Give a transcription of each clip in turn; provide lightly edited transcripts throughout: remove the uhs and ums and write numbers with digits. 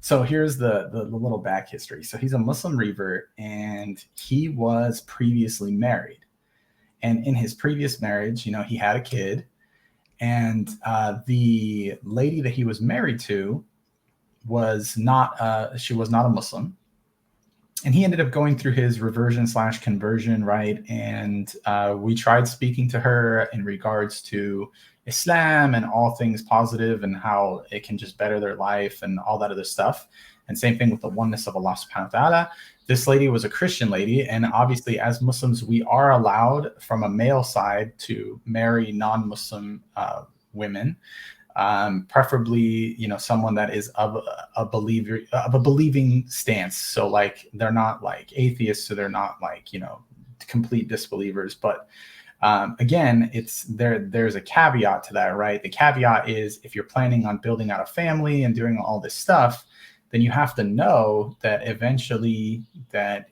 So here's the little back history. So he's a Muslim revert, and he was previously married. And in his previous marriage, he had a kid, and the lady that he was married to was not she was not a Muslim, and he ended up going through his reversion slash conversion, right? And we tried speaking to her in regards to Islam and all things positive and how it can just better their life and all that other stuff. And same thing with the oneness of Allah subhanahu wa ta'ala. This lady was a Christian lady. And obviously, as Muslims, we are allowed from a male side to marry non-Muslim women. Preferably, someone that is of a believer, of a believing stance. So like, they're not like atheists, so they're not like, complete disbelievers. But again, there's a caveat to that, right? The caveat is if you're planning on building out a family and doing all this stuff, then you have to know that eventually that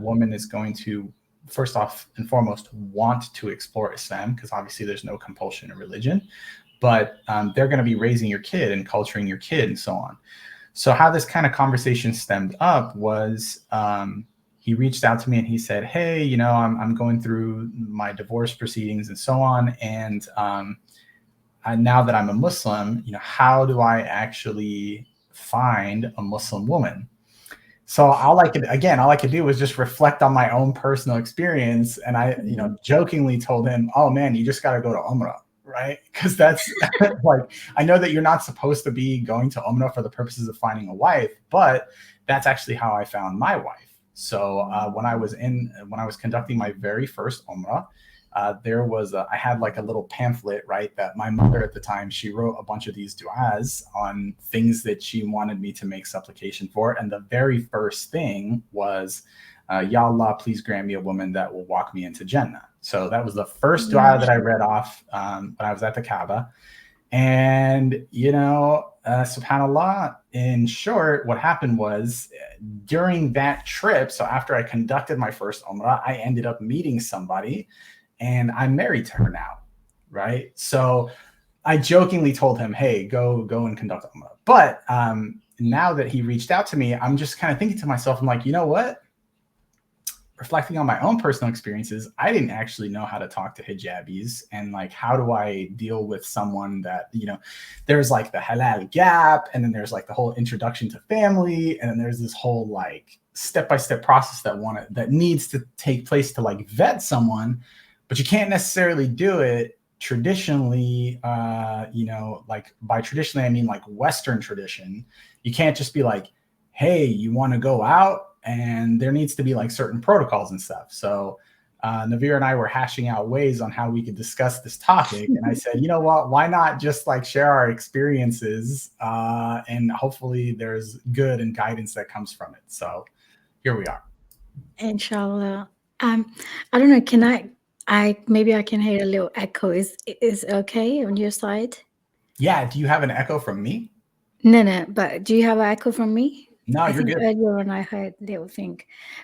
woman is going to, first off and foremost, want to explore Islam, because obviously there's no compulsion in religion. But they're going to be raising your kid and culturing your kid and so on. So how this kind of conversation stemmed up was he reached out to me and he said, hey, I'm going through my divorce proceedings and so on. And now that I'm a Muslim, how do I actually find a Muslim woman? So all I could do was just reflect on my own personal experience. And I, jokingly told him, oh man, you just got to go to Umrah. Right? Because that's like, I know that you're not supposed to be going to Umrah for the purposes of finding a wife, but that's actually how I found my wife. So when I was conducting my very first Umrah, I had like a little pamphlet, right? That my mother at the time, she wrote a bunch of these du'as on things that she wanted me to make supplication for. And the very first thing was, Ya Allah, please grant me a woman that will walk me into Jannah. So that was the first dua that I read off when I was at the Kaaba. And, subhanAllah, in short, what happened was during that trip, so after I conducted my first Umrah, I ended up meeting somebody and I'm married to her now, right? So I jokingly told him, hey, go and conduct Umrah. But now that he reached out to me, I'm just kind of thinking to myself, I'm like, you know what? Reflecting on my own personal experiences, I didn't actually know how to talk to hijabis, and like, how do I deal with someone that, there's like the halal gap, and then there's like the whole introduction to family, and then there's this whole like step-by-step process that needs to take place to like vet someone, but you can't necessarily do it traditionally, like by traditionally, I mean like Western tradition. You can't just be like, hey, you want to go out? And there needs to be like certain protocols and stuff. So Navir and I were hashing out ways on how we could discuss this topic. And I said, you know what, why not just like share our experiences and hopefully there's good and guidance that comes from it. So here we are. Inshallah. I don't know. Can maybe I can hear a little echo. Is okay on your side? Yeah. Do you have an echo from me? No. But do you have an echo from me? No, I you're think good. earlier on I heard little thing.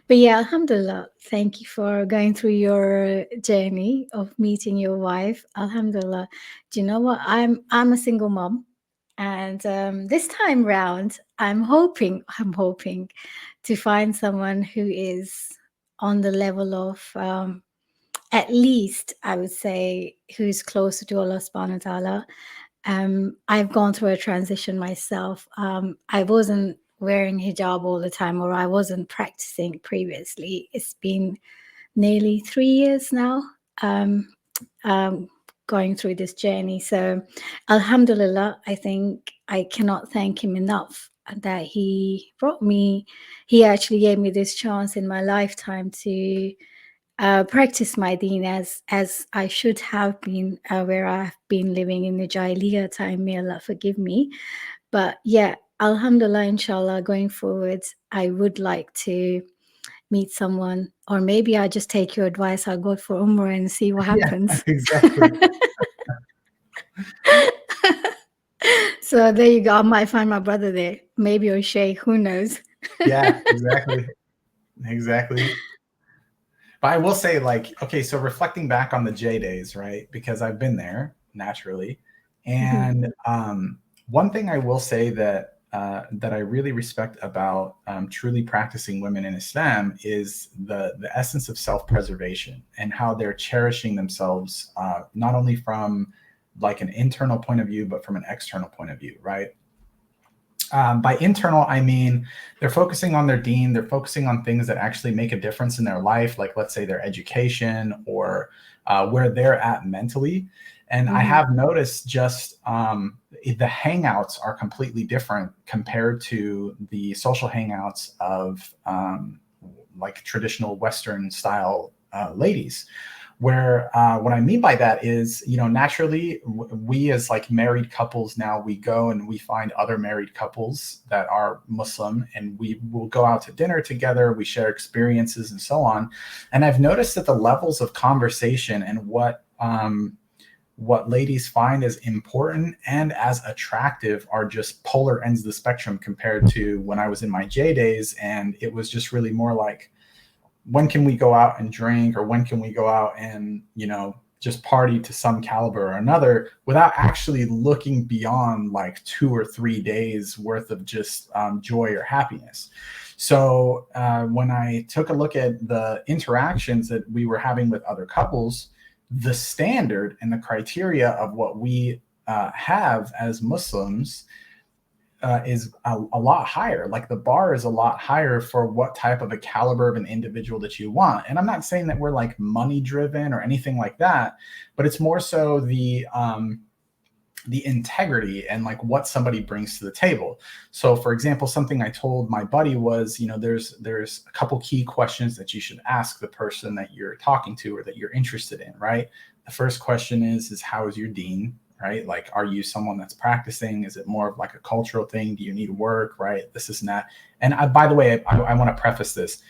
But yeah, alhamdulillah. Thank you for going through your journey of meeting your wife. Alhamdulillah. Do you know what? I'm a single mom. And this time round, I'm hoping to find someone who is on the level of at least I would say who's closer to Allah subhanahu wa ta'ala. I've gone through a transition myself. I wasn't wearing hijab all the time, or I wasn't practicing previously. It's been nearly 3 years now going through this journey. So, alhamdulillah, I think I cannot thank him enough that he actually gave me this chance in my lifetime to practice my deen as I should have been, where I've been living in the Jahiliyyah time. May Allah forgive me. But yeah, alhamdulillah, inshallah, going forward, I would like to meet someone, or maybe I just take your advice. I'll go for Umrah and see what happens. Yeah, exactly. So there you go. I might find my brother there, maybe, or Sheikh, who knows? Yeah, exactly. But I will say, like, okay, so reflecting back on the J days, right? Because I've been there naturally. And one thing I will say that that I really respect about truly practicing women in Islam is the essence of self-preservation and how they're cherishing themselves, not only from like an internal point of view, but from an external point of view, right? By internal, I mean they're focusing on their deen, they're focusing on things that actually make a difference in their life, like let's say their education or where they're at mentally. And I have noticed just the hangouts are completely different compared to the social hangouts of like traditional Western style ladies. Where what I mean by that is, you know, naturally we as like married couples now, we go and we find other married couples that are Muslim and we will go out to dinner together, we share experiences and so on. And I've noticed that the levels of conversation and what ladies find as important and as attractive are just polar ends of the spectrum compared to when I was in my J days. And it was just really more like, when can we go out and drink, or when can we go out and, you know, just party to some caliber or another without actually looking beyond like 2 or 3 days worth of just joy or happiness. So when I took a look at the interactions that we were having with other couples, the standard and the criteria of what we have as Muslims is a lot higher. Like the bar is a lot higher for what type of a caliber of an individual that you want. And I'm not saying that we're like money driven or anything like that, but it's more so the integrity and like what somebody brings to the table. So for example, something I told my buddy was, you know, there's a couple key questions that you should ask the person that you're talking to or that you're interested in, right? The first question is how is your deen? Right? Like, are you someone that's practicing? Is it more of like a cultural thing? Do you need work? Right? This is not. And by the way, I want to preface this.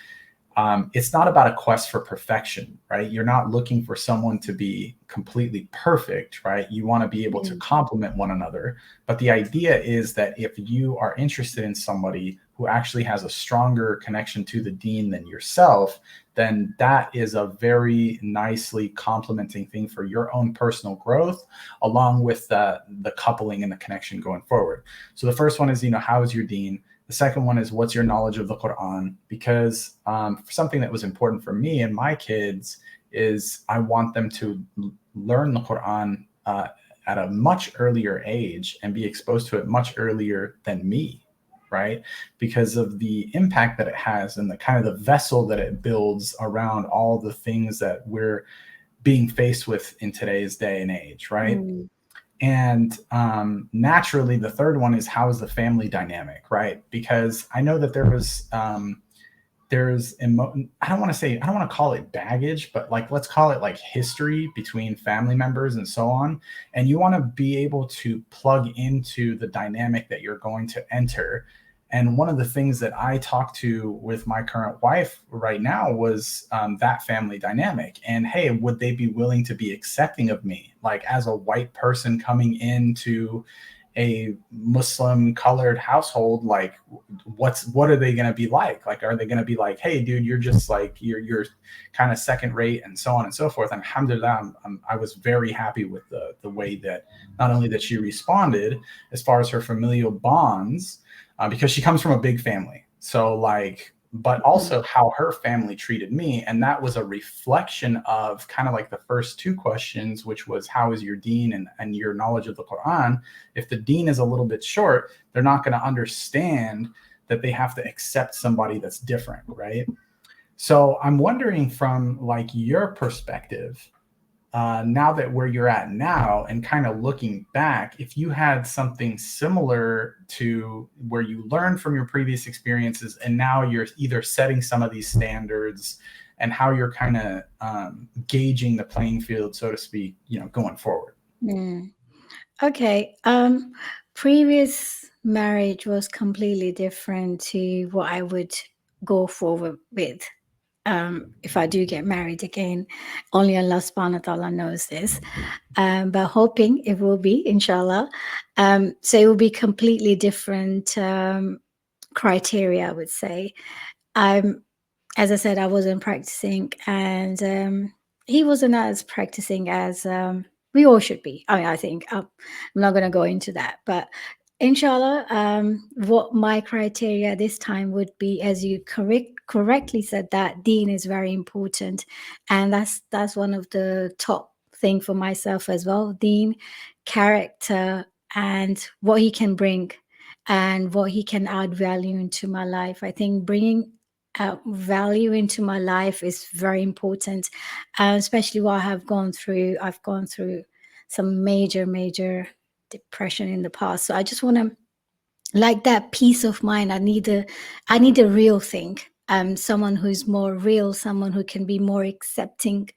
It's not about a quest for perfection, right? You're not looking for someone to be completely perfect, right? You want to be able to complement one another. But the idea is that if you are interested in somebody who actually has a stronger connection to the deen than yourself, then that is a very nicely complementing thing for your own personal growth, along with the coupling and the connection going forward. So the first one is, you know, how is your deen? The second one is, what's your knowledge of the Quran? Because something that was important for me and my kids is I want them to learn the Quran at a much earlier age and be exposed to it much earlier than me, right? Because of the impact that it has and the kind of the vessel that it builds around all the things that we're being faced with in today's day and age, right? And naturally, the third one is, how is the family dynamic, right? Because I know that there's I don't want to call it baggage, but like let's call it like history between family members and so on. And you want to be able to plug into the dynamic that you're going to enter. And one of the things that I talked to with my current wife right now was that family dynamic. And hey, would they be willing to be accepting of me, like as a white person coming into a Muslim colored household? Like, what are they going to be like? Like, are they going to be like, hey, dude, you're just like you're kind of second rate and so on and so forth? And alhamdulillah, I was very happy with the way that not only that she responded as far as her familial bonds. Because she comes from a big family. So like, but also how her family treated me. And that was a reflection of kind of like the first two questions, which was, how is your deen and your knowledge of the Quran? If the deen is a little bit short, they're not going to understand that they have to accept somebody that's different, right? So I'm wondering from like your perspective, now that where you're at now and kind of looking back, if you had something similar to where you learned from your previous experiences and now you're either setting some of these standards and how you're kind of gauging the playing field, so to speak, you know, going forward. Okay. Previous marriage was completely different to what I would go forward with. If I do get married again, only Allah subhanahu wa ta'ala knows this, but hoping it will be, inshallah. So it will be completely different criteria, I would say. As I said, I wasn't practicing, and he wasn't as practicing as we all should be. I mean, I think I'm not going to go into that, but Inshallah, what my criteria this time would be, as you correctly said, that Deen is very important, and that's one of the top thing for myself as well. Deen, character, and what he can bring, and what he can add value into my life. I think bringing value into my life is very important, especially what I have gone through. I've gone through some major depression in the past. So I just want to, like, that peace of mind. I need a real thing. Someone who's more real, someone who can be more accepting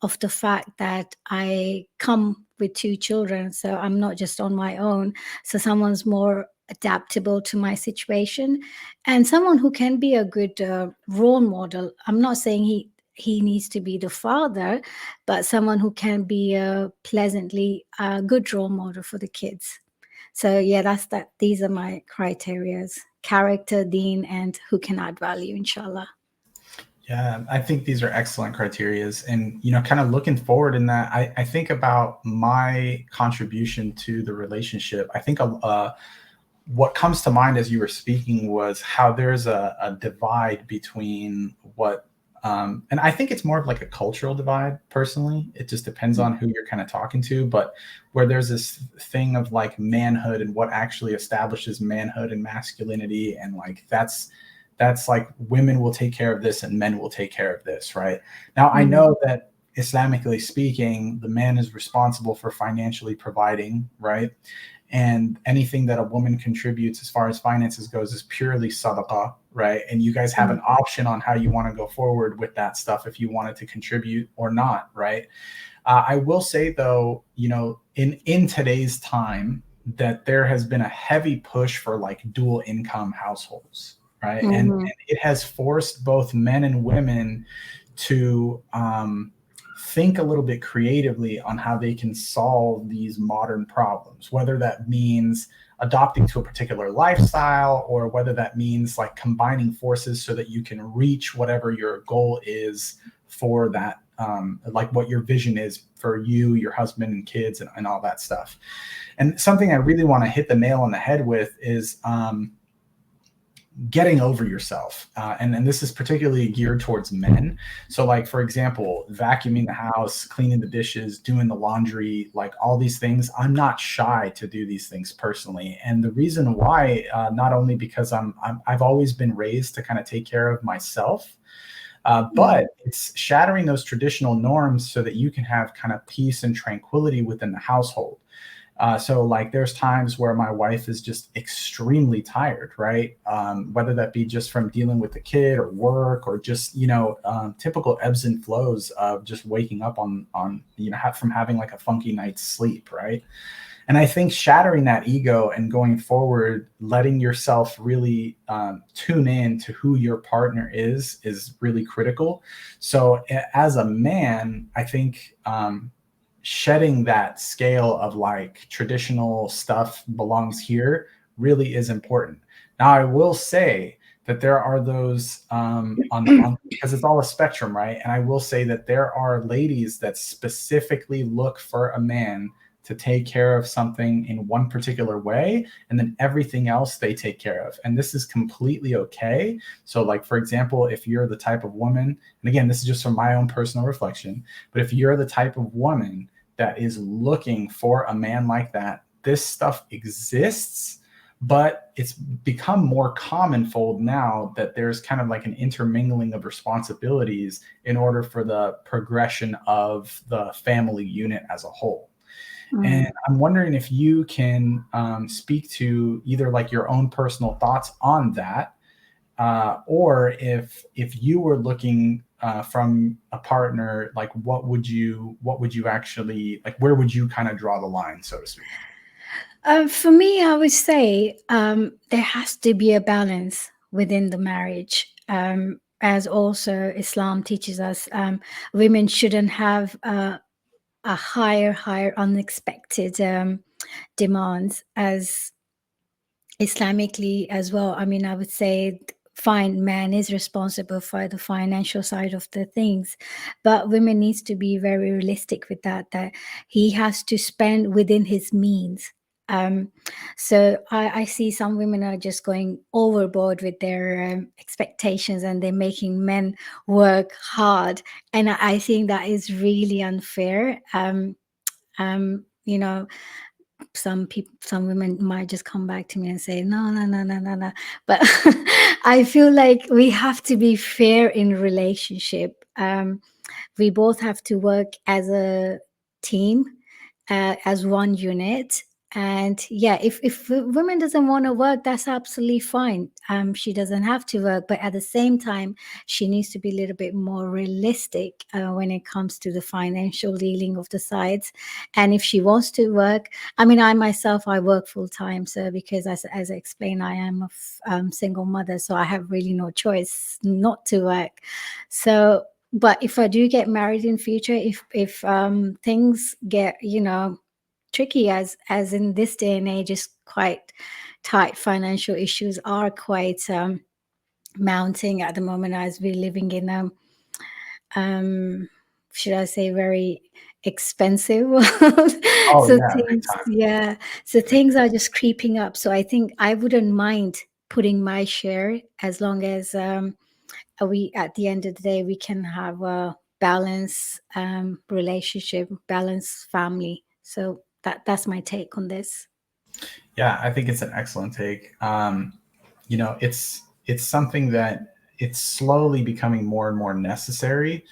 of the fact that I come with two children, so I'm not just on my own. So someone's more adaptable to my situation, and someone who can be a good role model. I'm not saying he needs to be the father, but someone who can be a pleasantly good role model for the kids. So yeah, that's that. These are my criterias: character, Deen, and who can add value, inshallah. Yeah, I think these are excellent criterias. And, kind of looking forward in that, I think about my contribution to the relationship. I think what comes to mind as you were speaking was how there's a divide between and I think it's more of like a cultural divide personally. It just depends on who you're kind of talking to, but where there's this thing of like manhood and what actually establishes manhood and masculinity. And like, that's like women will take care of this and men will take care of this, right? Now, I know that Islamically speaking, the man is responsible for financially providing, right? And anything that a woman contributes as far as finances goes is purely sadaqah, right? And you guys have an option on how you want to go forward with that stuff, if you wanted to contribute or not, right? I will say though, in today's time, that there has been a heavy push for like dual income households, right? And it has forced both men and women to think a little bit creatively on how they can solve these modern problems, whether that means adopting to a particular lifestyle, or whether that means like combining forces so that you can reach whatever your goal is for that, like what your vision is for you, your husband and kids, and all that stuff. And something I really want to hit the nail on the head with is getting over yourself. And this is particularly geared towards men. So like, for example, vacuuming the house, cleaning the dishes, doing the laundry, like all these things, I'm not shy to do these things personally. And the reason why, not only because I've always been raised to kind of take care of myself, but it's shattering those traditional norms so that you can have kind of peace and tranquility within the household. So like there's times where my wife is just extremely tired, right? Whether that be just from dealing with the kid or work, or just, typical ebbs and flows of just waking up on from having like a funky night's sleep, right? And I think shattering that ego and going forward, letting yourself really tune in to who your partner is really critical. So as a man, I think shedding that scale of like traditional stuff belongs here really is important. Now, I will say that there are those because it's all a spectrum, right? And I will say that there are ladies that specifically look for a man to take care of something in one particular way, and then everything else they take care of. And this is completely okay. So like, for example, if you're the type of woman, and again, this is just from my own personal reflection, but if you're the type of woman that is looking for a man like that, this stuff exists, but it's become more commonfold now that there's kind of like an intermingling of responsibilities in order for the progression of the family unit as a whole. And I'm wondering if you can speak to either like your own personal thoughts on that, or if you were looking from a partner, like what would you actually like? Where would you kind of draw the line, so to speak? For me, I would say there has to be a balance within the marriage. As also Islam teaches us, women shouldn't have a higher unexpected demands, as Islamically as well. I mean, I would say fine, man is responsible for the financial side of the things, but women needs to be very realistic with that he has to spend within his means. Um, so I see some women are just going overboard with their expectations, and they're making men work hard. And I think that is really unfair. You know, some people, some women might just come back to me and say, no, no, no, no, no, no. But I feel like we have to be fair in relationship. We both have to work as a team, as one unit. And yeah, if women doesn't want to work, that's absolutely fine. She doesn't have to work, but at the same time, she needs to be a little bit more realistic when it comes to the financial dealing of the sides. And if she wants to work, I mean, I myself, I work full time. So because as I explained, I am a single mother, so I have really no choice not to work. So but if I do get married in future, if things get, tricky, as in this day and age is quite tight, financial issues are quite mounting at the moment, as we're living in um should I say, very expensive world. Oh So yeah, big things, time. yeah, so things are just creeping up. So I think I wouldn't mind putting my share, as long as we, at the end of the day, we can have a balanced relationship, balanced family. So that's my take on this. Yeah, I think it's an excellent take. It's something that it's slowly becoming more and more necessary.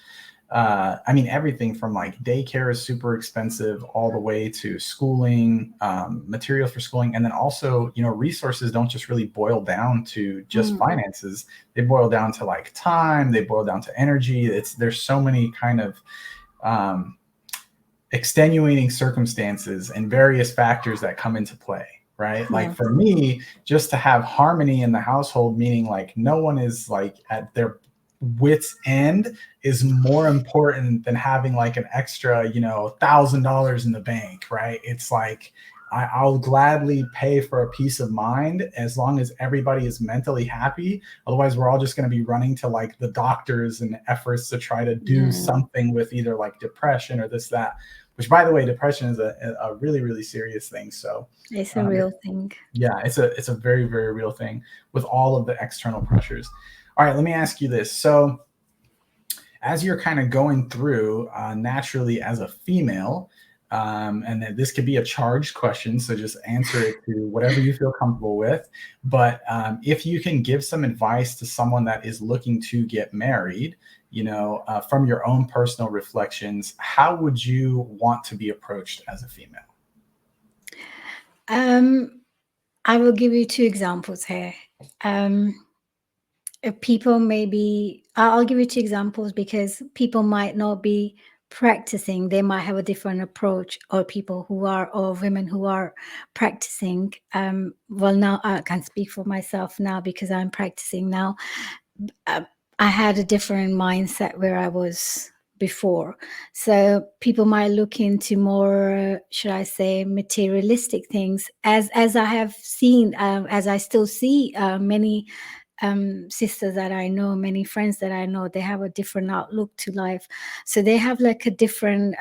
I mean, everything from like daycare is super expensive all the way to schooling, material for schooling. And then also, resources don't just really boil down to just Mm. finances. They boil down to like time, they boil down to energy. There's so many kind of um, extenuating circumstances and various factors that come into play, right? Like Yes. for me, just to have harmony in the household, meaning like no one is like at their wits end, is more important than having like an extra, $1,000 in the bank, right? It's like I'll gladly pay for a peace of mind as long as everybody is mentally happy. Otherwise, we're all just going to be running to like the doctors and efforts to try to do Mm. something with either like depression or this, that, which by the way, depression is a really, really serious thing. So It's a um, real thing. yeah, it's a very, very real thing with all of the external pressures. All right, let me ask you this. So as you're kind of going through naturally as a female, and this could be a charged question, so just answer it to whatever you feel comfortable with. But if you can give some advice to someone that is looking to get married, from your own personal reflections, how would you want to be approached as a female? Um, I will give you two examples here. Um, People maybe, I'll give you two examples because people might not be practicing. They might have a different approach, or people who are, or women who are practicing. Well, now I can speak for myself now because I'm practicing now. uh, I had a different mindset where I was before. So people might look into more, should I say, materialistic things, as I have seen, as I still see many sisters that I know, many friends that I know, they have a different outlook to life. So they have like a different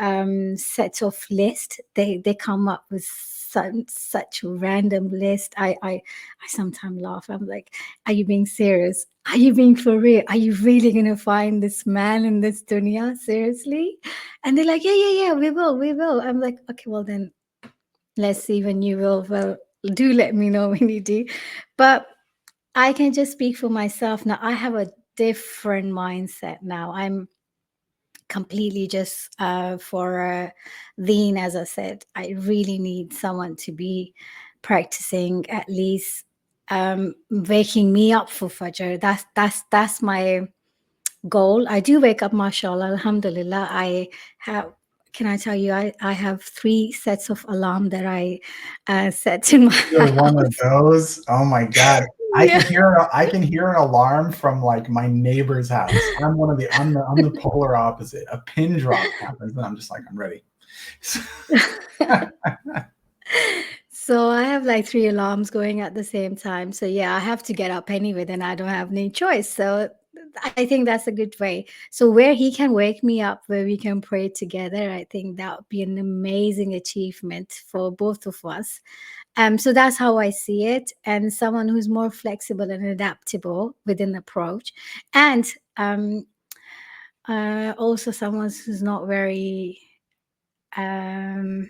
set of list. They come up with such random list. I sometimes laugh. I'm like, are you being serious? Are you being for real? Are you really gonna find this man in this dunya? Seriously? And they're like, yeah, yeah, yeah, we will, we will. I'm like, okay, well then let's see when you will. Well, do let me know when you do. But I can just speak for myself now. I have a different mindset now. I'm completely just for Dean, as I said, I really need someone to be practicing, at least waking me up for Fajr. That's my goal. I do wake up, mashallah, alhamdulillah. I have, can I tell you, I have 3 sets of alarm that I set in my You're one of house. those. Oh my God. I Yeah. can hear I can hear an alarm from like my neighbor's house. I'm the polar opposite. A pin drop happens, and I'm just like, I'm ready. So I have like 3 alarms going at the same time. So yeah, I have to get up anyway, then I don't have any choice. So I think that's a good way. So where he can wake me up, where we can pray together, I think that would be an amazing achievement for both of us. So that's how I see it. And someone who's more flexible and adaptable with an approach. And also someone who's not very, um,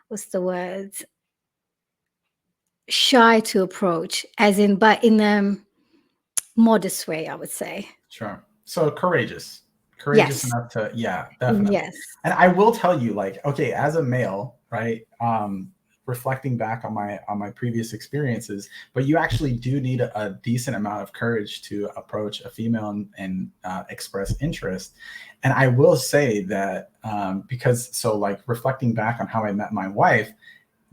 what's the word? Shy to approach, as in, but in a modest way, I would say. Sure. So courageous Yes. enough to, yeah, definitely. Yes. And I will tell you, like, okay, as a male, right? Reflecting back on my previous experiences, but you actually do need a decent amount of courage to approach a female and express interest. And I will say that because so like reflecting back on how I met my wife,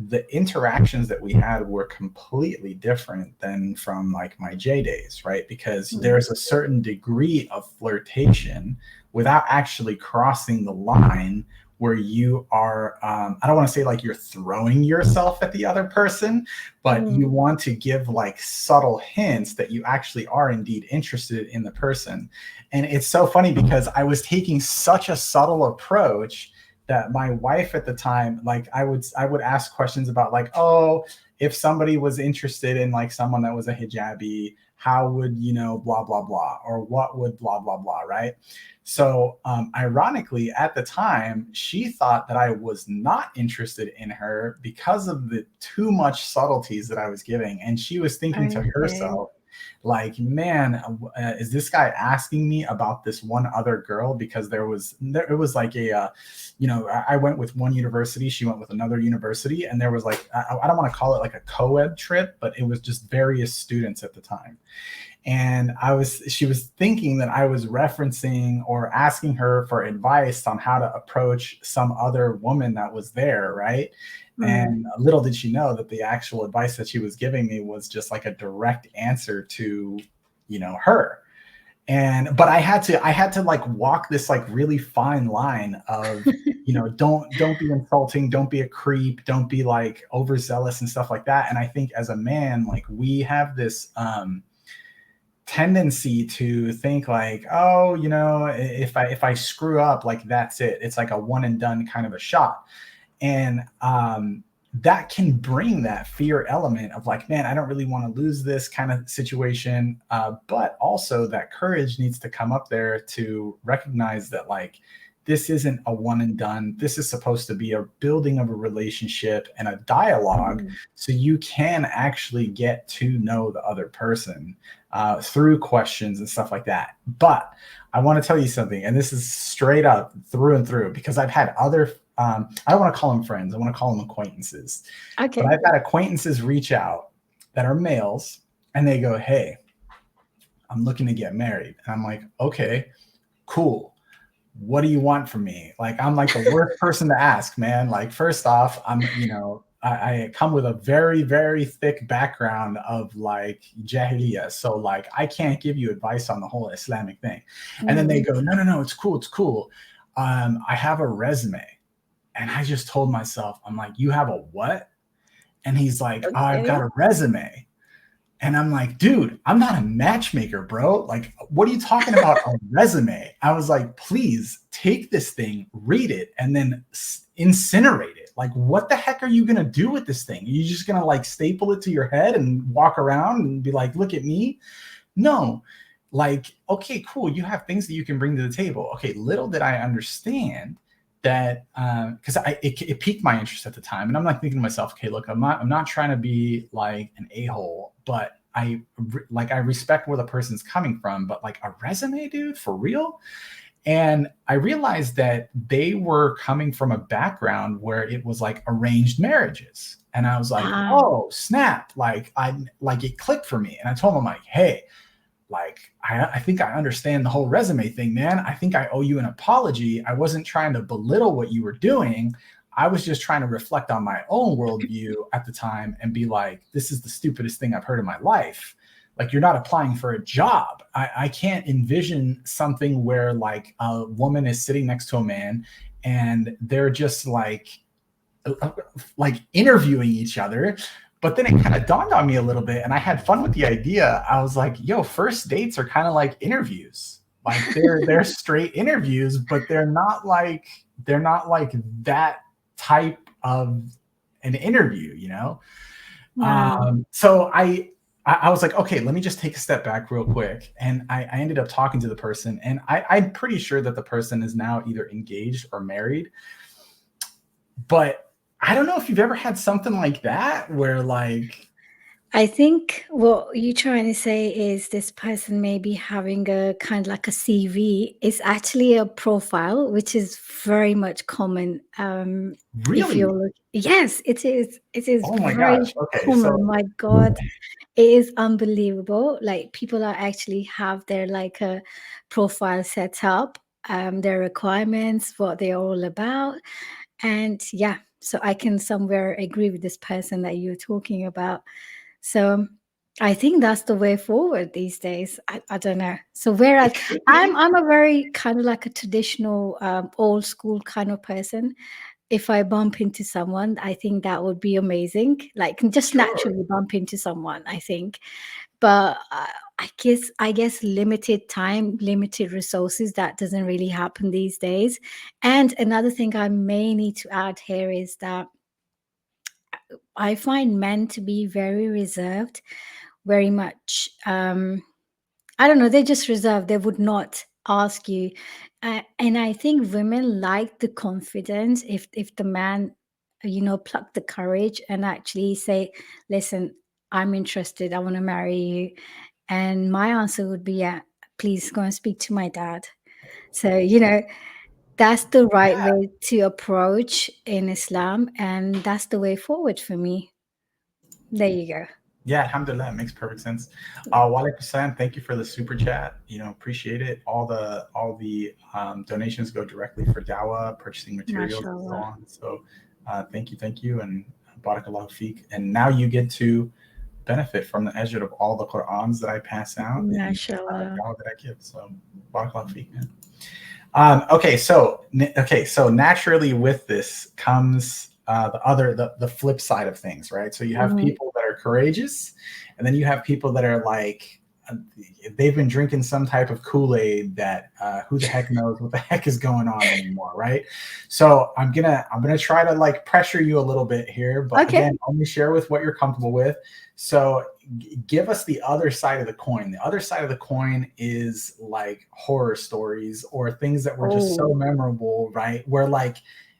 the interactions that we had were completely different than from like my J days, right? Because Mm. there's a certain degree of flirtation without actually crossing the line where you are, I don't want to say like you're throwing yourself at the other person, but you Mm. want to give like subtle hints that you actually are indeed interested in the person. And it's so funny because I was taking such a subtle approach that my wife at the time, like I would ask questions about like, oh, if somebody was interested in like someone that was a hijabi, how would you know blah blah blah, or what would blah blah blah, right? So ironically, at the time, she thought that I was not interested in her because of the too much subtleties that I was giving, and she was thinking to Okay. herself, like, man, is this guy asking me about this one other girl? Because it was like a I went with one university, she went with another university, and there was like I don't want to call it like a co-ed trip, but it was just various students at the time. And she was thinking that I was referencing or asking her for advice on how to approach some other woman that was there, right? Mm. And little did she know that the actual advice that she was giving me was just like a direct answer to her. And but I had to like walk this like really fine line of don't be insulting, don't be a creep, don't be like overzealous and stuff like that. And I think as a man, like we have this tendency to think like, oh, if I screw up, like that's it, it's like a one and done kind of a shot. And that can bring that fear element of like, man, I don't really want to lose this kind of situation, but also that courage needs to come up there to recognize that like this isn't a one and done. This is supposed to be a building of a relationship and a dialogue, Mm. so you can actually get to know the other person through questions and stuff like that. But I want to tell you something, and this is straight up through and through, because I've had other, I don't want to call them friends, I want to call them acquaintances. But Okay. I've had acquaintances reach out that are males, and they go, hey, I'm looking to get married. And I'm like, okay, cool. What do you want from me? Like, I'm like the worst person to ask, man. Like, first off, I come with a very, very thick background of like jahiliyyah. So like I can't give you advice on the whole Islamic thing. And then they Mm. go, no, no, no, it's cool, it's cool. I have a resume. And I just told myself, I'm like, you have a what? And he's like, oh, I've got Okay. a resume. And I'm like, dude, I'm not a matchmaker, bro. Like, what are you talking about? A resume? I was like, please take this thing, read it, and then incinerate it. Like, what the heck are you going to do with this thing? Are you just going to like staple it to your head and walk around and be like, look at me? No. Like, okay, cool. You have things that you can bring to the table. Okay, little did I understand that because it piqued my interest at the time, and I'm like thinking to myself, okay, look, I'm not trying to be like an a-hole, but I respect where the person's coming from, but like a resume, dude, for real. And I realized that they were coming from a background where it was like arranged marriages, and I was like, Ah. oh snap, like I like it clicked for me. And I told them like, hey, like I think I understand the whole resume thing, man. I think I owe you an apology. I wasn't trying to belittle what you were doing. I was just trying to reflect on my own worldview at the time and be like, this is the stupidest thing I've heard in my life. Like, you're not applying for a job. I can't envision something where like a woman is sitting next to a man and they're just like interviewing each other But then it kind of dawned on me a little bit, and I had fun with the idea. I was like, "Yo, first dates are kind of like interviews. Like they're straight interviews, but they're not like that type of an interview, you know." Wow. So I was like, okay, let me just take a step back real quick, and I ended up talking to the person, and I'm pretty sure that the person is now either engaged or married, but I don't know if you've ever had something like that where like I think what you're trying to say is this person may be having a kind of like a CV. It's actually a profile, which is very much common. If really, you're look, yes, it is. It is oh my very gosh, okay, common. so My God, it is unbelievable. Like people are actually have their like a profile set up, their requirements, what they're all about, and yeah. So I can somewhere agree with this person that you're talking about. So I think that's the way forward these days. I don't know. So whereas it could I'm be. I'm a very kind of like a traditional old school kind of person. If I bump into someone, I think that would be amazing. Like just Sure. naturally bump into someone, I think. But I guess limited time, limited resources, that doesn't really happen these days. And another thing I may need to add here is that I find men to be very reserved, very much I don't know, they're just reserved. They would not ask you. And I think women like the confidence if the man, pluck the courage and actually say, listen, I'm interested, I want to marry you. And my answer would be, yeah, please go and speak to my dad. So, that's the right way to approach in Islam, and that's the way forward for me. There you go. Yeah, alhamdulillah, it makes perfect sense. Walaikum salam, thank you for the super chat. Appreciate it. All the donations go directly for dawah, purchasing materials, and so MashaAllah. on. So, thank you, and barakallahu feek. And now you get to benefit from the ajr of all the Qurans that I pass out and MashaAllah. dawah that I give. So, barakallahu feek, man. Okay, so naturally with this comes the flip side of things, right? So you have Mm. people that are courageous, and then you have people that are like they've been drinking some type of Kool-Aid that who the heck knows what the heck is going on anymore, right? So I'm gonna try to like pressure you a little bit here, but Okay. again, only share with what you're comfortable with. So give us the other side of the coin. The other side of the coin is like horror stories or things that were just so Oh, memorable, right? Where like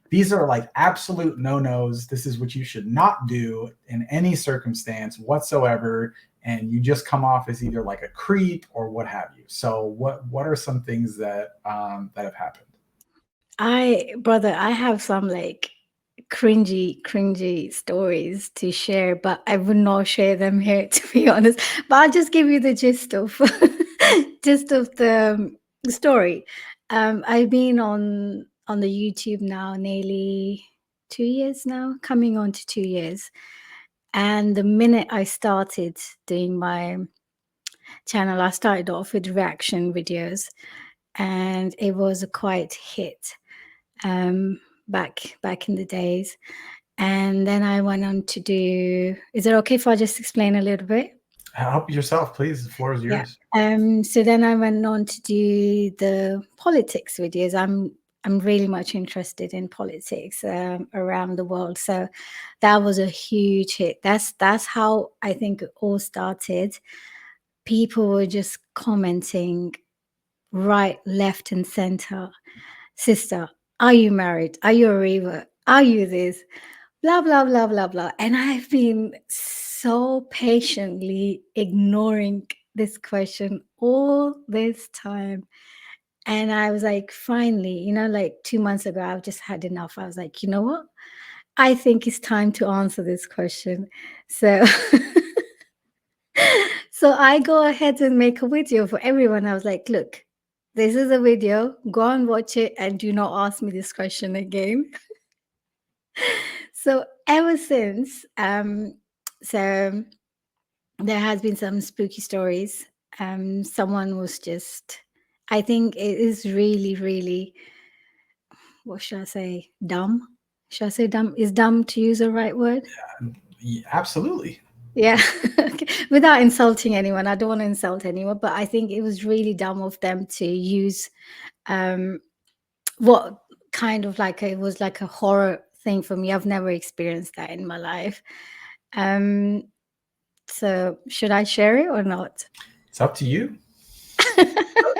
these are like absolute no-nos. This is what you should not do in any circumstance whatsoever. And you just come off as either like a creep or what have you. So what are some things that have happened? brother, I have some like cringy stories to share, but I would not share them here to be honest. But I'll just give you the gist of gist of the story. I've been on the YouTube now nearly 2 years now, coming on to 2 years. And the minute I started doing my channel, I started off with reaction videos, and it was a quite hit um, back in the days. And then I went on to do. Is it okay if I just explain a little bit? Help yourself, please. The floor is Yeah. yours. So then I went on to do the politics videos. I'm really much interested in politics around the world. So that was a huge hit. That's how I think it all started. People were just commenting right, left, and center. Sister, are you married? Are you a raver? Are you this? Blah, blah, blah, blah, blah. And I've been so patiently ignoring this question all this time. And I was like, finally, like 2 months ago, I've just had enough. I was like, you know what? I think it's time to answer this question. So so I go ahead and make a video for everyone. I was like, look, this is a video. Go and watch it and do not ask me this question again. So ever since, so there has been some spooky stories. Someone was just, I think it is really, really, what should I say? Dumb? Should I say dumb? Is dumb to use the right word? Absolutely. Yeah. Without insulting anyone, I don't want to insult anyone, but I think it was really dumb of them to use um what kind of like it was like a horror thing for me. I've never experienced that in my life. Um, so should I share it or not? It's up to you.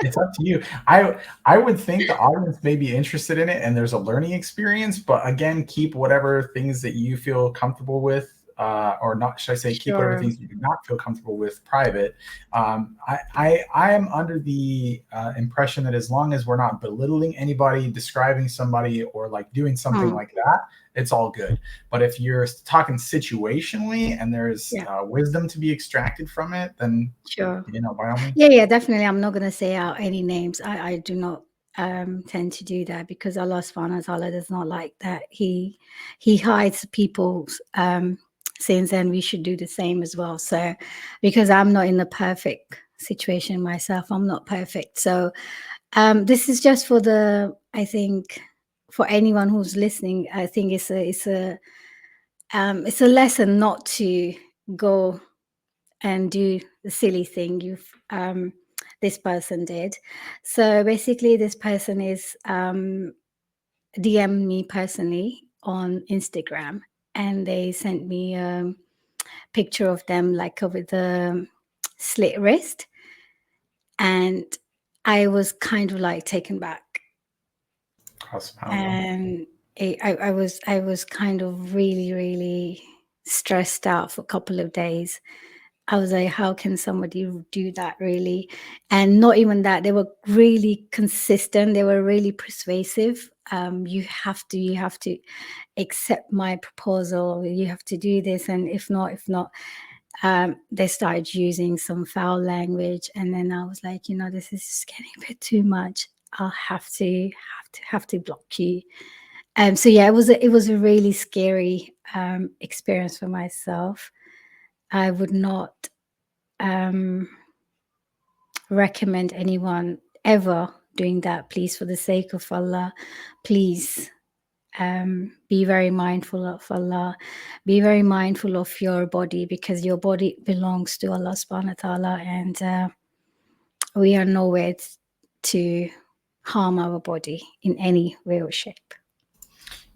It's up to you. I would think the audience may be interested in it and there's a learning experience, but again, keep whatever things that you feel comfortable with, or not, should I say, keep whatever Sure. things you do not feel comfortable with private. I am under the impression that as long as we're not belittling anybody, describing somebody, or like doing something Hmm. like that, it's all good. But if you're talking situationally and there's Yeah, wisdom to be extracted from it, then sure. by all means. Yeah, yeah, definitely. I'm not gonna say out any names. I do not tend to do that because Allah subhanahu wa ta'ala does not like that. He hides people's sins and we should do the same as well. So because I'm not in a perfect situation myself, I'm not perfect. So this is just for the I think for anyone who's listening, I think it's a lesson not to go and do the silly thing this person did. So basically, this person is DM me personally on Instagram, and they sent me a picture of them like with a slit wrist, and I was kind of like taken back, SubhanAllah. and I was kind of really stressed out for a couple of days. I was like, how can somebody do that really? And not even that, they were really consistent. They were really persuasive. You have to accept my proposal. You have to do this. And if not, they started using some foul language. And then I was like, this is just getting a bit too much. I'll have to block you. So yeah, it was a really scary experience for myself. I would not um, recommend anyone ever doing that. Please, for the sake of Allah, please be very mindful of Allah. Be very mindful of your body because your body belongs to Allah subhanahu wa ta'ala, and we are nowhere to harm our body in any way or shape.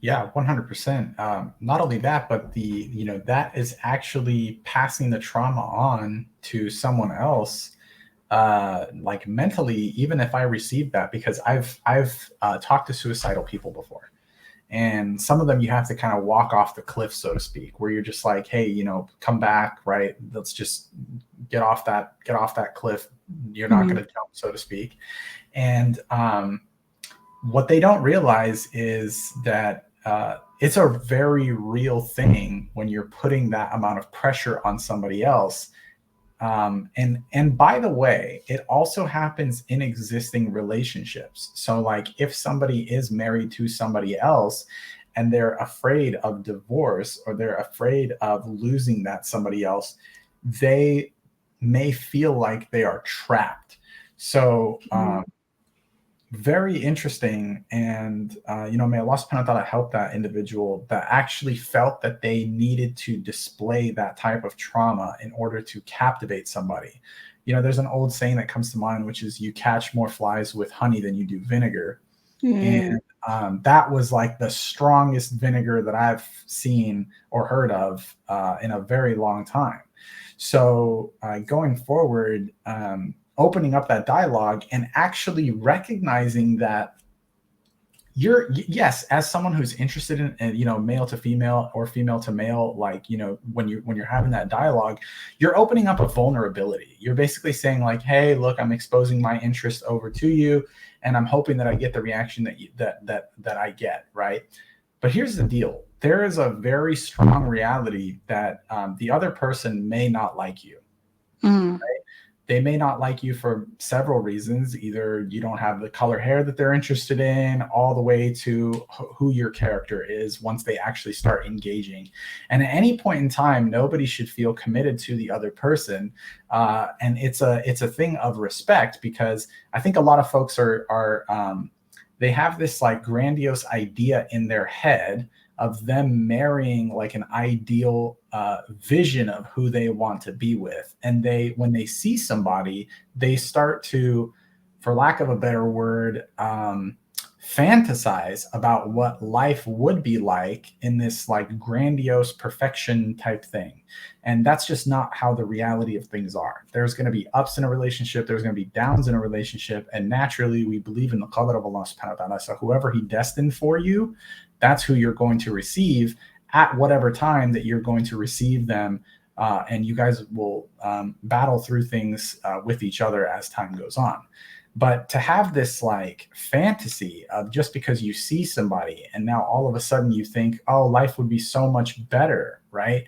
Yeah, 100%. Not only that, but that is actually passing the trauma on to someone else, like mentally, even if I received that, because I've talked to suicidal people before. And some of them you have to kind of walk off the cliff, so to speak, where you're just like, hey, come back, right? Let's just get off that cliff. You're not Mm, going to jump, so to speak. And what they don't realize is that it's a very real thing when you're putting that amount of pressure on somebody else. And by the way, it also happens in existing relationships. So like if somebody is married to somebody else and they're afraid of divorce or they're afraid of losing that somebody else, they may feel like they are trapped. So mm, very interesting. And may Allah subhanahu wa ta'ala help that individual that actually felt that they needed to display that type of trauma in order to captivate somebody. There's an old saying that comes to mind, which is you catch more flies with honey than you do vinegar. And mm, that was like the strongest vinegar that I've seen or heard of in a very long time. So going forward, opening up that dialogue and actually recognizing that yes, as someone who's interested in male to female or female to male, like when you're having that dialogue, you're opening up a vulnerability. You're basically saying like, hey, look, I'm exposing my interest over to you and I'm hoping that I get the reaction that I get, right? But here's the deal: there is a very strong reality that the other person may not like you. mm, They may not like you for several reasons. Either you don't have the color hair that they're interested in, all the way to who your character is once they actually start engaging. And at any point in time, nobody should feel committed to the other person. And it's a thing of respect, because I think a lot of folks are they have this like grandiose idea in their head of them marrying like an ideal vision of who they want to be with. And when they see somebody, they start to, for lack of a better word, fantasize about what life would be like in this like grandiose perfection type thing. And that's just not how the reality of things are. There's going to be ups in a relationship, there's going to be downs in a relationship, and naturally we believe in the qadr of Allah subhanahu wa ta'ala. So whoever he destined for you, that's who you're going to receive at whatever time that you're going to receive them. And you guys will battle through things with each other as time goes on. But to have this like fantasy of just because you see somebody and now all of a sudden you think, oh, life would be so much better, right?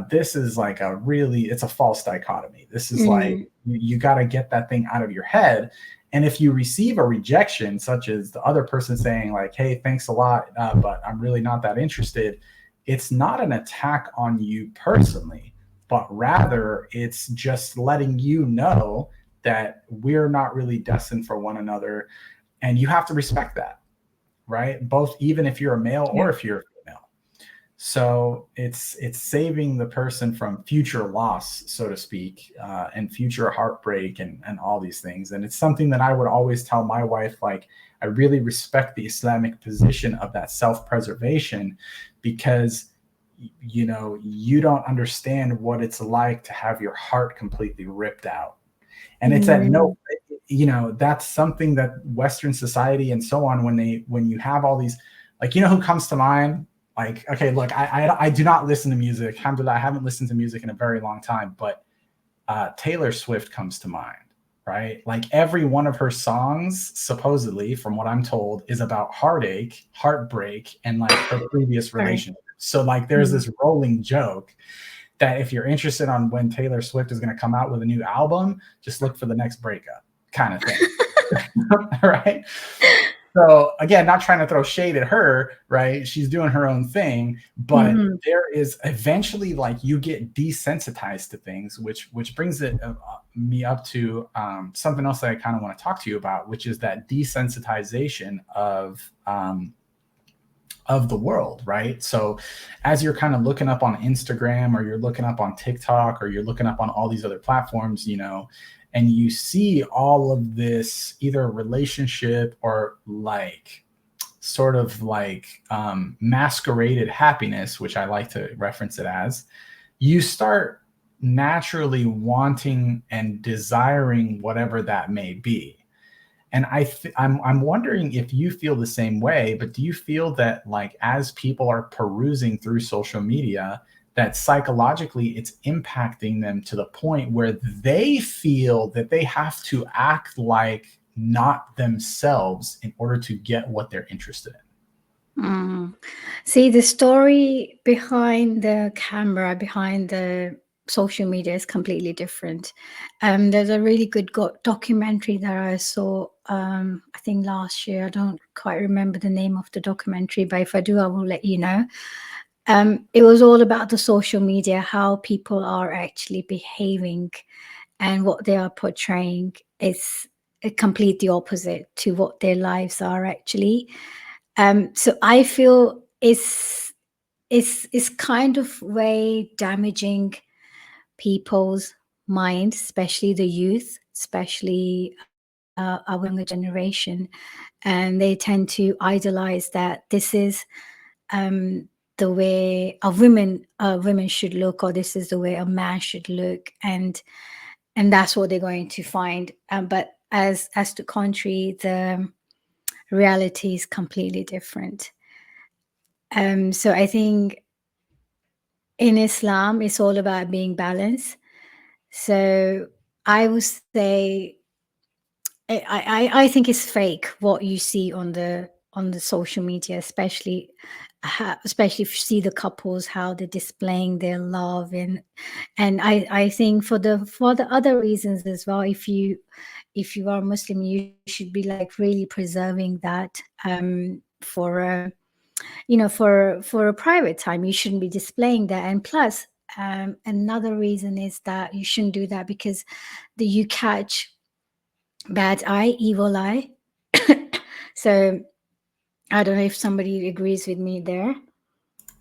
This is like it's a false dichotomy. This is like, you got to get that thing out of your head. And if you receive a rejection, such as the other person saying like, hey, thanks a lot, but I'm really not that interested, it's not an attack on you personally, but rather it's just letting you know that we're not really destined for one another. And you have to respect that, right? Both, even if you're a male or if you're a female. So it's saving the person from future loss, so to speak, and future heartbreak and all these things. And it's something that I would always tell my wife, like, I really respect the Islamic position of that self-preservation, because you know, you don't understand what it's like to have your heart completely ripped out. And it's at no, you know, that's something that Western society and so on, when you have all these, like, you know, who comes to mind? Like, okay, look, I do not listen to music. Alhamdulillah, I haven't listened to music in a very long time, but Taylor Swift comes to mind, right? Like every one of her songs, supposedly, from what I'm told, is about heartache, heartbreak, and like her previous relationship. So like there's this rolling joke that if you're interested on when Taylor Swift is going to come out with a new album, just look for the next breakup kind of thing. Right? So again, not trying to throw shade at her, right? She's doing her own thing, but there is eventually, like, you get desensitized to things, which brings me up to something else that I kind of want to talk to you about, which is that desensitization of the world, right? So as you're kind of looking up on Instagram, or you're looking up on TikTok, or you're looking up on all these other platforms, you know, and you see all of this either relationship or like sort of like masqueraded happiness, which I like to reference it as, you start naturally wanting and desiring whatever that may be. And I'm wondering if you feel the same way, but do you feel that, like, as people are perusing through social media, that psychologically it's impacting them to the point where they feel that they have to act like not themselves in order to get what they're interested in? See, the story behind the camera, behind the social media is completely different. There's a really good documentary that I saw, I think last year. I don't quite remember the name of the documentary, but if I do, I will let you know. It was all about the social media, how people are actually behaving, and what they are portraying is completely opposite to what their lives are actually. So I feel it's kind of way damaging people's minds, especially the youth, especially our younger generation, and they tend to idolize that this is the way a women should look, or this is the way a man should look, and that's what they're going to find. But as to contrary, the reality is completely different. So I think in Islam, it's all about being balanced. So I would say I think it's fake what you see on the social media, especially especially if you see the couples, how they're displaying their love, and I think for the other reasons as well. If you are Muslim, you should be like really preserving that for for a private time. You shouldn't be displaying that. And plus, another reason is that you shouldn't do that because you catch bad eye, evil eye. So I don't know if somebody agrees with me there.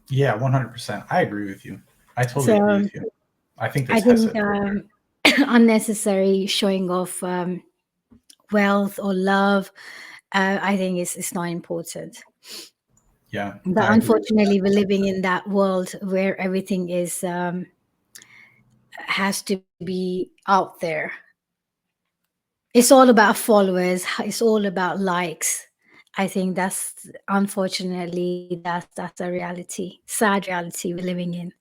Yeah, 100%. I agree with you. I totally agree So with you. I think I that's think Hesed right there. unnecessary showing off wealth or love, I think it's not important. Yeah, But I agree with that. unfortunately, we're living in that world where everything is has to be out there. It's all about followers. It's all about likes. I think that's unfortunately that's a reality, sad reality we're living in.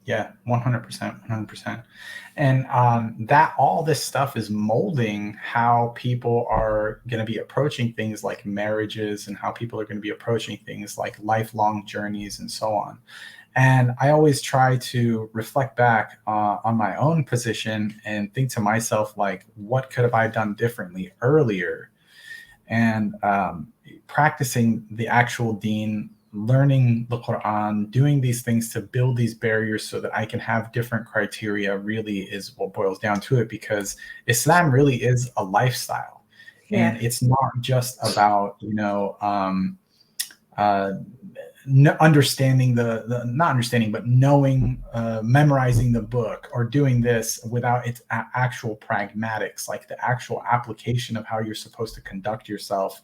Yeah, 100%, 100%. And that all this stuff is molding how people are going to be approaching things like marriages and how people are going to be approaching things like lifelong journeys and so on. And I always try to reflect back on my own position and think to myself, like, what could have I done differently earlier? And practicing the actual deen, learning the Quran, doing these things to build these barriers so that I can have different criteria really is what boils down to it, because Islam really is a lifestyle. Yeah. And it's not just about, uh, understanding the not understanding but knowing, memorizing the book or doing this without its actual pragmatics, like the actual application of how you're supposed to conduct yourself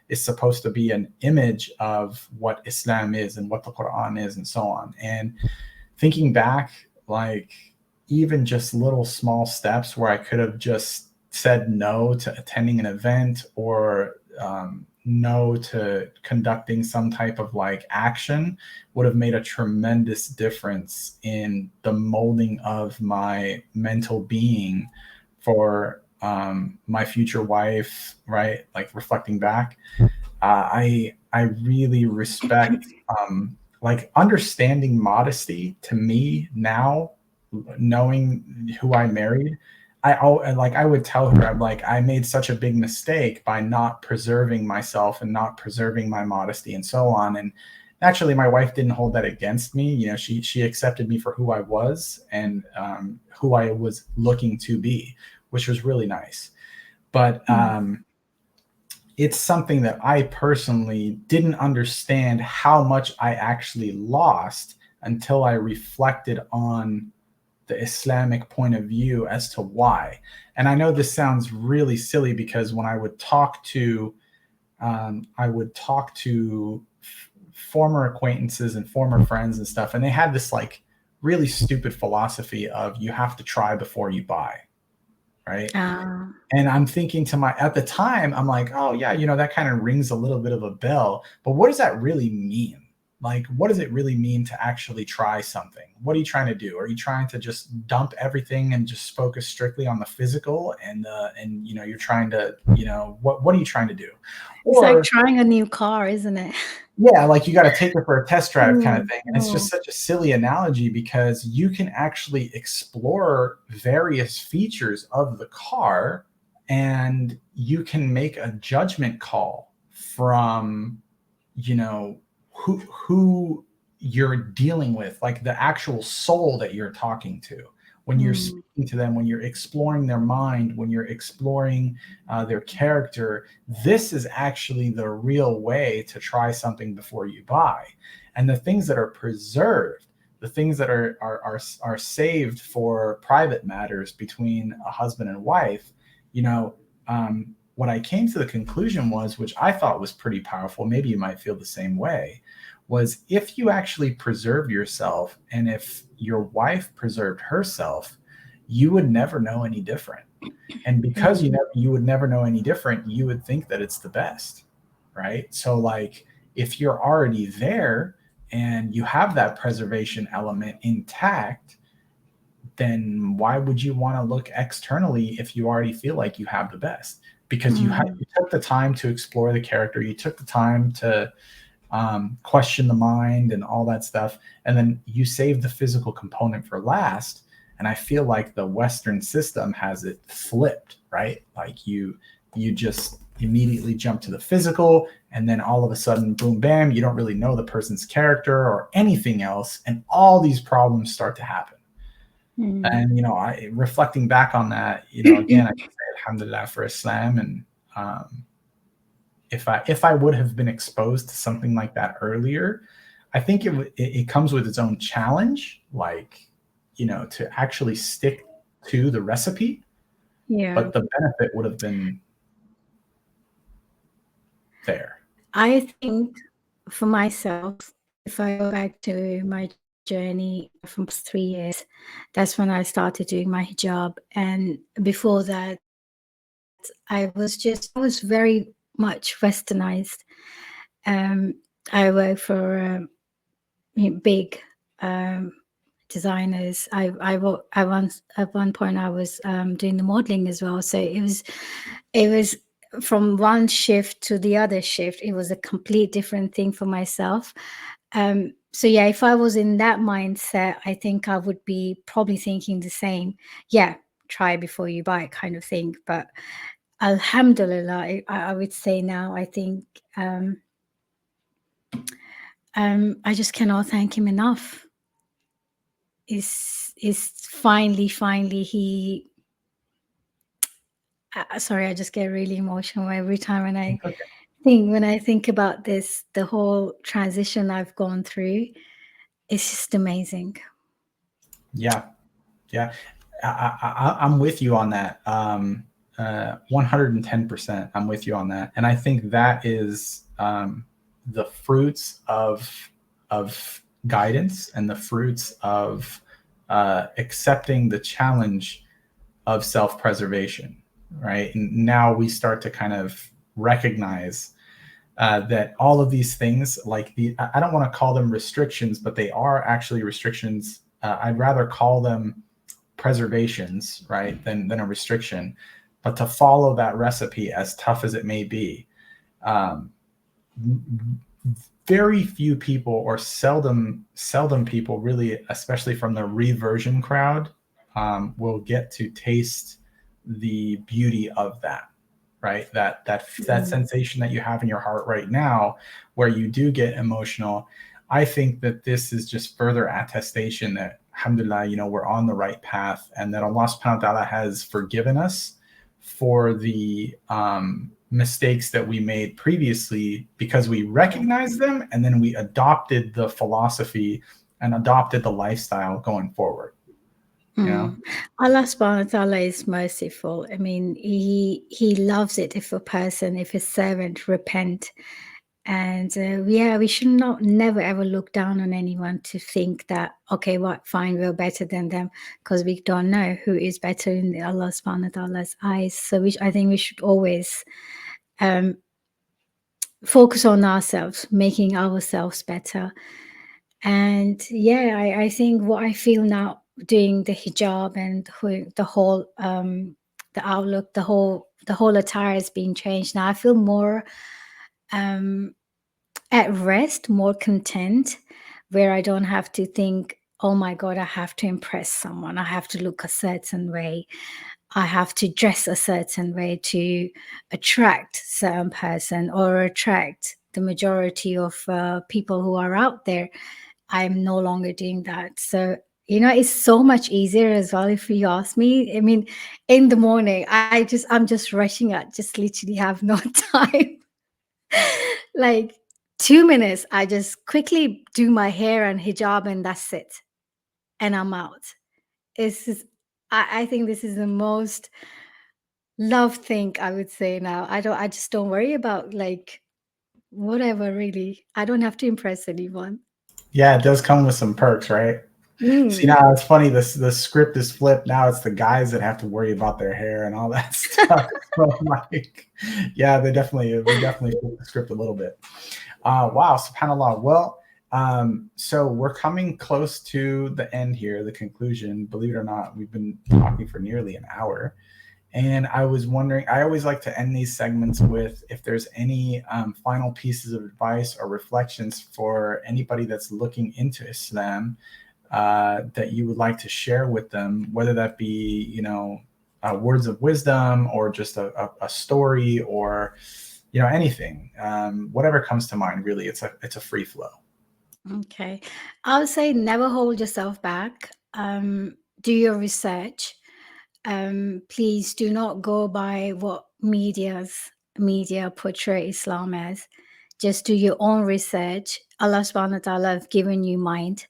is supposed to be an image of what Islam is and what the Quran is and so on. And thinking back, like, even just little small steps where I could have just said no to attending an event, or no to conducting some type of like action, would have made a tremendous difference in the molding of my mental being for my future wife, right? Like, reflecting back, I really respect, like, understanding modesty to me now, knowing who I married. Like, I would tell her, I'm like, I made such a big mistake by not preserving myself and not preserving my modesty and so on. And actually, my wife didn't hold that against me. She accepted me for who I was and who I was looking to be, which was really nice. But Mm. it's something that I personally didn't understand how much I actually lost until I reflected on the Islamic point of view as to why. And I know this sounds really silly, because when I would talk to former acquaintances and former friends and stuff, and they had this like really stupid philosophy of you have to try before you buy, right? Uh, And I'm thinking to at the time, I'm like, oh yeah, that kind of rings a little bit of a bell. But what does that really mean? Like, what does it really mean to actually try something? What are you trying to do? Are you trying to just dump everything and just focus strictly on the physical? And you're trying to, what are you trying to do? it's like Or trying a new car, isn't it? yeah, like you got to take it for a test drive kind of Mm. thing. And it's just Oh. such a silly analogy, because you can actually explore various features of the car and you can make a judgment call from, who you're dealing with, like the actual soul that you're talking to. When you're Mm. speaking to them, when you're exploring their mind, when you're exploring their character, this is actually the real way to try something before you buy. And the things that are preserved, the things that are saved for private matters between a husband and wife, what I came to the conclusion was, which I thought was pretty powerful, maybe you might feel the same way, was if you actually preserve yourself and if your wife preserved herself, you would never know any different. And because Mm. you would never know any different, you would think that it's the best, right? So like, if you're already there and you have that preservation element intact, then why would you want to look externally if you already feel like you have the best? Because Mm. you took the time to explore the character, you took the time to question the mind and all that stuff, and then you save the physical component for last. And I feel like the Western system has it flipped, right? Like you just immediately jump to the physical, and then all of a sudden, boom, bam, you don't really know the person's character or anything else, and all these problems start to happen. Mm. And I reflecting back on that, again, I can say Alhamdulillah for Islam. And if I would have been exposed to something like that earlier, I think it comes with its own challenge, like, to actually stick to the recipe, Yeah. but the benefit would have been there. I think for myself, if I go back to my journey from 3 years, that's when I started doing my hijab. And before that, I was very much westernized. Um, I worked for big um, designers. I once at one point I was doing the modeling as well. So it was from one shift to the other shift. It was a complete different thing for myself. So yeah, if I was in that mindset, I think I would be probably thinking the same. Yeah, try before you buy kind of thing. But Alhamdulillah, I would say now, I think I just cannot thank him enough. Is finally he sorry, I just get really emotional every time when I think about this, the whole transition I've gone through. It's just amazing. Yeah, yeah. I'm with you on that. 110%. I'm with you on that, and I think that is the fruits of guidance and the fruits of accepting the challenge of self-preservation, right? And now we start to kind of recognize that all of these things, like I don't want to call them restrictions, but they are actually restrictions. I'd rather call them preservations, right, than a restriction. But to follow that recipe, as tough as it may be, um, very few people, or seldom people really, especially from the reversion crowd, will get to taste the beauty of that, right? That sensation that you have in your heart right now, where you do get emotional. I think that this is just further attestation that, alhamdulillah, we're on the right path, and that Allah subhanahu wa ta'ala has forgiven us for the mistakes that we made previously, because we recognized them and then we adopted the philosophy and adopted the lifestyle going forward. Allah subhanahu wa ta'ala is merciful. I mean, he loves it if a servant repent. And yeah, we should never ever look down on anyone to think that, okay, what, fine, we're better than them, because we don't know who is better in Allah subhanahu wa ta'ala's eyes. So I think we should always focus on ourselves, making ourselves better. And yeah, I think what I feel now doing the hijab and the whole the outlook, the whole attire has been changed. Now I feel more at rest, more content, where I don't have to think, oh my God, I have to impress someone. I have to look a certain way. I have to dress a certain way to attract certain person or attract the majority of people who are out there. I'm no longer doing that. So, it's so much easier as well. If you ask me, I mean, in the morning, I'm just rushing out, just literally have no time. Like 2 minutes, I just quickly do my hair and hijab, and that's it. And I'm out. It's just, I think this is the most loved thing I would say now. I just don't worry about like whatever really. I don't have to impress anyone. Yeah, it does come with some perks, right? See, now it's funny. The script is flipped. Now it's the guys that have to worry about their hair and all that stuff. So like, yeah, they definitely flip the script a little bit. Wow, subhanallah. Well, so we're coming close to the end here, the conclusion. Believe it or not, we've been talking for nearly an hour. And I was wondering, I always like to end these segments with, if there's any final pieces of advice or reflections for anybody that's looking into Islam, that you would like to share with them, whether that be, words of wisdom, or just a story, or, anything, whatever comes to mind. Really, it's a free flow. Okay. I would say never hold yourself back. Do your research. Please do not go by what media portray Islam as. Just do your own research. Allah subhanahu wa ta'ala has given you mind,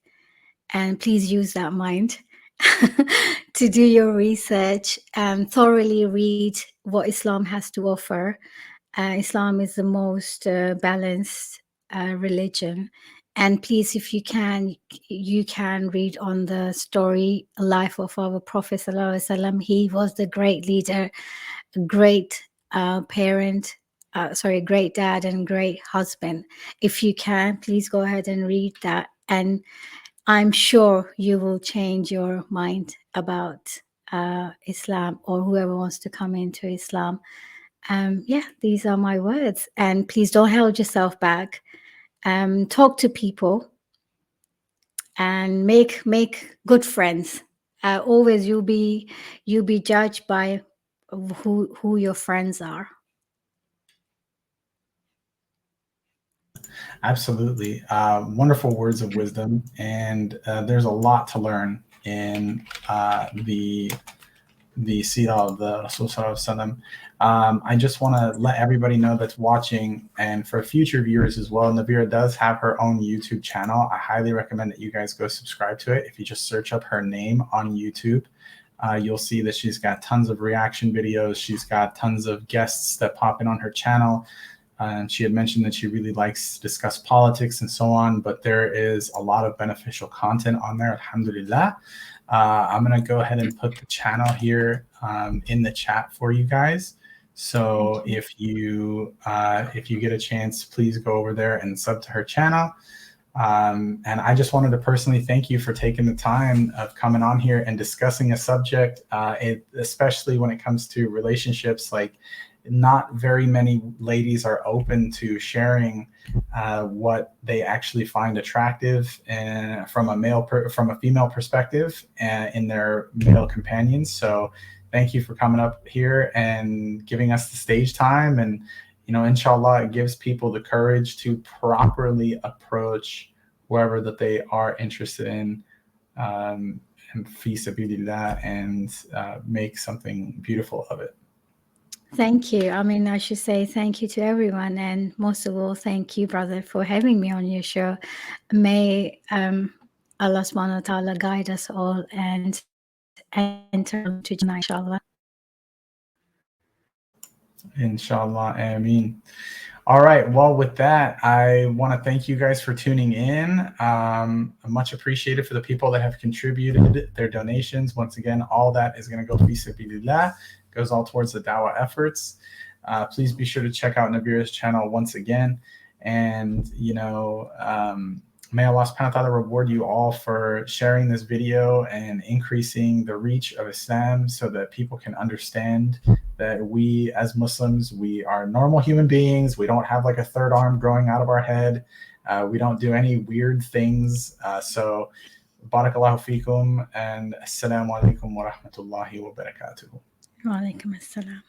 and please use that mind to do your research and thoroughly read what Islam has to offer. Islam is the most balanced religion. And please, if you can read on the story, life of our Prophet Sallallahu Alaihi Wasallam. He was the great leader, great parent, great dad and great husband. If you can, please go ahead and read that. And I'm sure you will change your mind about Islam, or whoever wants to come into Islam. Yeah, these are my words. And please don't hold yourself back. Talk to people and make good friends. Always you'll be judged by who your friends are. Absolutely. Wonderful words of wisdom. And there's a lot to learn in the seerah of the Rasul Sallallahu Alaihi Wasallam. I just want to let everybody know that's watching, and for future viewers as well, Nabira does have her own YouTube channel. I highly recommend that you guys go subscribe to it. If you just search up her name on YouTube, you'll see that she's got tons of reaction videos. She's got tons of guests that pop in on her channel. And she had mentioned that she really likes to discuss politics and so on, but there is a lot of beneficial content on there, alhamdulillah. I'm going to go ahead and put the channel here in the chat for you guys. So if you get a chance, please go over there and sub to her channel. And I just wanted to personally thank you for taking the time of coming on here and discussing a subject, especially when it comes to relationships. Like, not very many ladies are open to sharing what they actually find attractive and from a female perspective in their male companions. So thank you for coming up here and giving us the stage time. And, you know, inshallah, it gives people the courage to properly approach whoever that they are interested in, and fi sabilillah, and make something beautiful of it. Thank you. I mean, I should say thank you to everyone, and most of all, thank you, brother, for having me on your show. May Allah subhanahu wa ta'ala guide us all and enter to Jannah, inshallah. Inshallah, ameen. All right. Well, with that, I want to thank you guys for tuning in. Much appreciated for the people that have contributed their donations. Once again, all that is going to go fi sabilillah, goes all towards the dawah efforts. Please be sure to check out Nabira's channel once again. And, you know, may Allah subhanahu wa ta'ala reward you all for sharing this video and increasing the reach of Islam so that people can understand that we as Muslims, we are normal human beings. We don't have like a third arm growing out of our head. We don't do any weird things. So barakallahu feekum, and assalamu alaikum wa rahmatullahi wa barakatuh. Wa alaikum assalam.